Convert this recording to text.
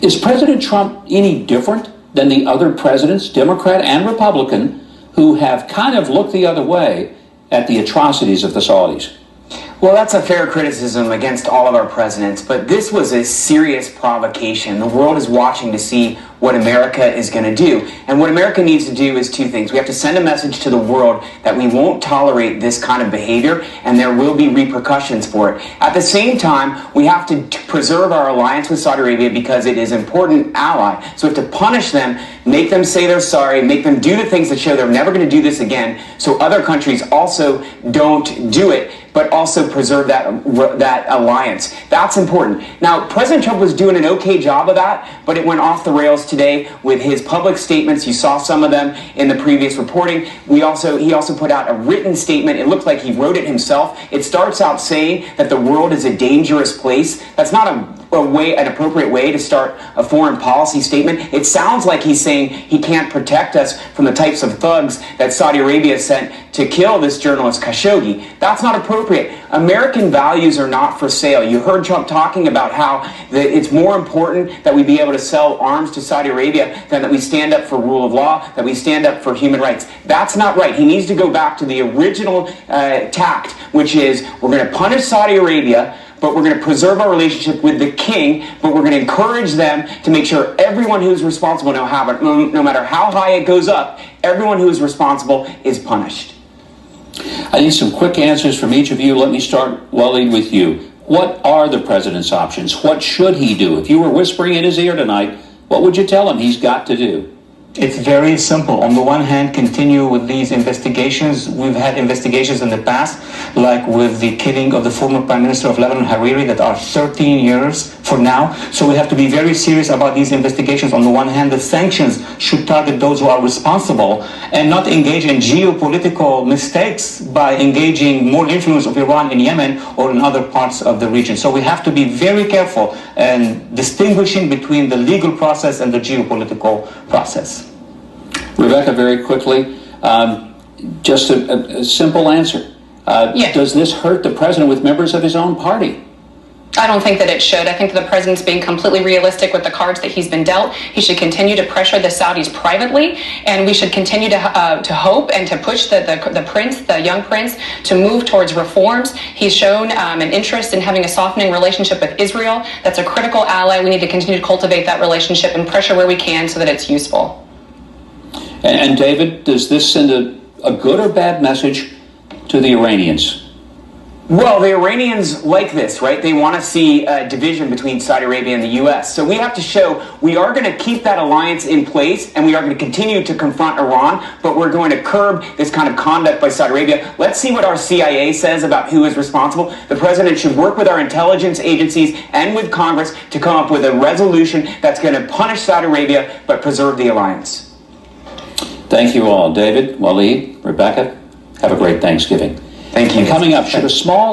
Is President Trump any different than the other presidents, Democrat and Republican, who have kind of looked the other way at the atrocities of the Saudis? Well, that's a fair criticism against all of our presidents, but this was a serious provocation. The world is watching to see what America is going to do. And what America needs to do is two things. We have to send a message to the world that we won't tolerate this kind of behavior, and there will be repercussions for it. At the same time, we have to preserve our alliance with Saudi Arabia because it is an important ally. So we have to punish them, make them say they're sorry, make them do the things that show they're never going to do this again, so other countries also don't do it, but also preserve that alliance. That's important. Now, President Trump was doing an okay job of that, but it went off the rails today with his public statements. You saw some of them in the previous reporting. He also put out a written statement. It looked like he wrote it himself. It starts out saying that the world is a dangerous place. That's not an appropriate way to start a foreign policy statement. It sounds like he's saying he can't protect us from the types of thugs that Saudi Arabia sent to kill this journalist Khashoggi. That's not appropriate. American values are not for sale. You heard Trump talking about how it's more important that we be able to sell arms to Saudi Arabia than that we stand up for rule of law, that we stand up for human rights. That's not right. He needs to go back to the original tact, which is we're going to punish Saudi Arabia, but we're going to preserve our relationship with the king, but we're going to encourage them to make sure everyone who's responsible, no matter how high it goes up, everyone who is responsible is punished. I need some quick answers from each of you. Let me start, Walid, with you. What are the president's options? What should he do? If you were whispering in his ear tonight, what would you tell him he's got to do? It's very simple. On the one hand, continue with these investigations. We've had investigations in the past, like with the killing of the former Prime Minister of Lebanon, Hariri, that are 13 years from now. So we have to be very serious about these investigations. On the one hand, the sanctions should target those who are responsible and not engage in geopolitical mistakes by engaging more influence of Iran in Yemen or in other parts of the region. So we have to be very careful in distinguishing between the legal process and the geopolitical process. Rebecca, very quickly, just a simple answer. Does this hurt the president with members of his own party? I don't think that it should. I think that the president's being completely realistic with the cards that he's been dealt. He should continue to pressure the Saudis privately, and we should continue to hope and to push the young prince, to move towards reforms. He's shown an interest in having a softening relationship with Israel. That's a critical ally. We need to continue to cultivate that relationship and pressure where we can so that it's useful. And David, does this send a good or bad message to the Iranians? Well, the Iranians like this, right? They want to see a division between Saudi Arabia and the U.S. So we have to show we are going to keep that alliance in place, and we are going to continue to confront Iran, but we're going to curb this kind of conduct by Saudi Arabia. Let's see what our CIA says about who is responsible. The president should work with our intelligence agencies and with Congress to come up with a resolution that's going to punish Saudi Arabia but preserve the alliance. Thank you all. David, Walid, Rebecca, have a great Thanksgiving. Thank you. And coming up, should a small